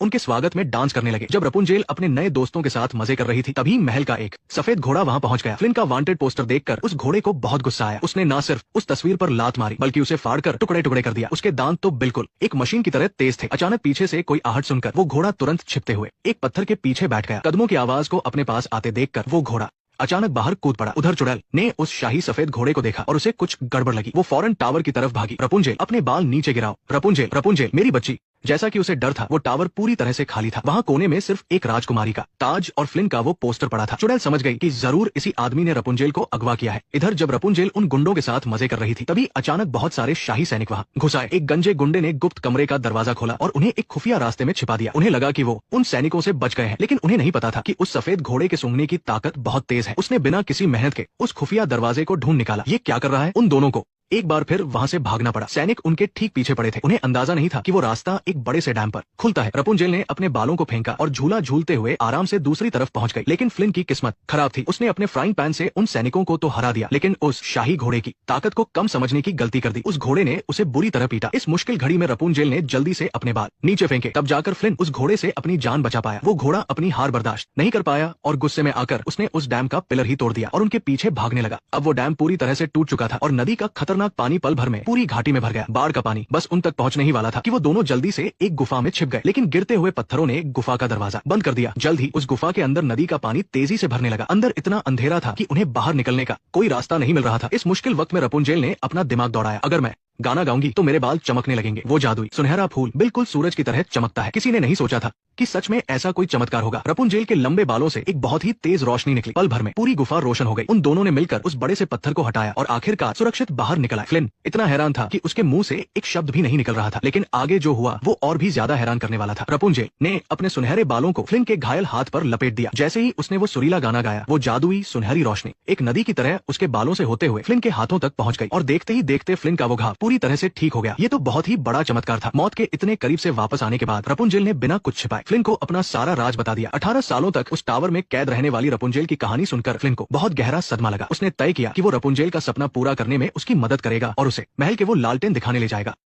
उनके स्वागत में डांस करने लगे। जब रपुंजेल अपने नए दोस्तों के साथ मजे कर रही थी, तभी महल का एक सफेद घोड़ा वहाँ पहुँच गया। फ्लिन का वांटेड पोस्टर देखकर उस घोड़े को बहुत गुस्सा आया। उसने न सिर्फ उस तस्वीर पर लात मारी, बल्कि उसे फाड़कर टुकड़े टुकड़े कर दिया। उसके दांत तो बिल्कुल एक मशीन की तरह तेज थे। अचानक पीछे से कोई आहट सुनकर वो घोड़ा तुरंत छिपते हुए एक पत्थर के पीछे बैठ गया। कदमों की आवाज को अपने पास आते देखकर वो घोड़ा अचानक बाहर कूद पड़ा। उधर चुड़ैल ने उस शाही सफेद घोड़े को देखा और उसे कुछ गड़बड़ लगी। वो फौरन टावर की तरफ भागी। रपुंजेल, अपने बाल नीचे गिराओ। रपुंजेल, रपुंजेल मेरी बच्ची। जैसा कि उसे डर था, वो टावर पूरी तरह से खाली था। वहाँ कोने में सिर्फ एक राजकुमारी का ताज और फ्लिन का वो पोस्टर पड़ा था। चुड़ैल समझ गई कि जरूर इसी आदमी ने रपुंजेल को अगवा किया है। इधर जब रपुंजेल उन गुंडों के साथ मजे कर रही थी, तभी अचानक बहुत सारे शाही सैनिक वहाँ घुस आए। एक गंजे गुंडे ने गुप्त कमरे का दरवाजा खोला और उन्हें एक खुफिया रास्ते में छिपा दिया। उन्हें लगा कि वो उन सैनिकों से बच गए हैं, लेकिन उन्हें नहीं पता था कि उस सफेद घोड़े के सूंघने की ताकत बहुत तेज है। उसने बिना किसी मेहनत के उस खुफिया दरवाजे को ढूंढ निकाला। ये क्या कर रहा है? उन दोनों को एक बार फिर वहां से भागना पड़ा। सैनिक उनके ठीक पीछे पड़े थे। उन्हें अंदाजा नहीं था कि वो रास्ता एक बड़े से डैम पर खुलता है। रपुंजेल ने अपने बालों को फेंका और झूला झूलते हुए आराम से दूसरी तरफ पहुंच गई। लेकिन फ्लिन की किस्मत खराब थी। उसने अपने फ्राइंग पैन से उन सैनिकों को तो हरा दिया, लेकिन उस शाही घोड़े की ताकत को कम समझने की गलती कर दी। उस घोड़े ने उसे बुरी तरह पीटा। इस मुश्किल घड़ी में रपुंजेल ने जल्दी से अपने बाल नीचे फेंके। तब जाकर फ्लिन उस घोड़े से अपनी जान बचा पाया। वो घोड़ा अपनी हार बर्दाश्त नहीं कर पाया और गुस्से में आकर उसने उस डैम का पिलर ही तोड़ दिया और उनके पीछे भागने लगा। अब वो डैम पूरी तरह से टूट चुका था और नदी का खतरनाक पानी पल भर में पूरी घाटी में भर गया। बाढ़ का पानी बस उन तक पहुंचने ही वाला था कि वो दोनों जल्दी से एक गुफा में छिप गए। लेकिन गिरते हुए पत्थरों ने गुफा का दरवाजा बंद कर दिया। जल्द ही उस गुफा के अंदर नदी का पानी तेजी से भरने लगा। अंदर इतना अंधेरा था कि उन्हें बाहर निकलने का कोई रास्ता नहीं मिल रहा था। इस मुश्किल वक्त में रपुंजेल ने अपना दिमाग दौड़ाया। अगर मैं गाना गाऊंगी तो मेरे बाल चमकने लगेंगे। वो जादुई सुनहरा फूल बिल्कुल सूरज की तरह चमकता है। किसी ने नहीं सोचा था कि सच में ऐसा कोई चमत्कार होगा। रपुंजेल के लंबे बालों से एक बहुत ही तेज रोशनी निकली। पल भर में पूरी गुफा रोशन हो गई। उन दोनों ने मिलकर उस बड़े से पत्थर को हटाया और आखिरकार सुरक्षित बाहर निकला। फ्लिन इतना हैरान था कि उसके मुंह से एक शब्द भी नहीं निकल रहा था। लेकिन आगे जो हुआ वो और भी ज्यादा हैरान करने वाला था। रपुंजेल ने अपने सुनहरे बालों को फ्लिन के घायल हाथ पर लपेट दिया। जैसे ही उसने वो सुरीला गाना गाया, वो जादुई सुनहरी रोशनी एक नदी की तरह उसके बालों से होते हुए फ्लिन के हाथों तक पहुंच गई और देखते ही देखते फ्लिन का वो घाव पूरी तरह से ठीक हो गया। ये तो बहुत ही बड़ा चमत्कार था। मौत के इतने करीब से वापस आने के बाद रपुंजेल ने बिना कुछ छिपाए फ्लिन को अपना सारा राज बता दिया। 18 सालों तक उस टावर में कैद रहने वाली रपुंजेल की कहानी सुनकर फ्लिन को बहुत गहरा सदमा लगा। उसने तय किया कि वो रपुंजेल का सपना पूरा करने में उसकी मदद करेगा और उसे महल के वो लालटेन दिखाने ले जाएगा।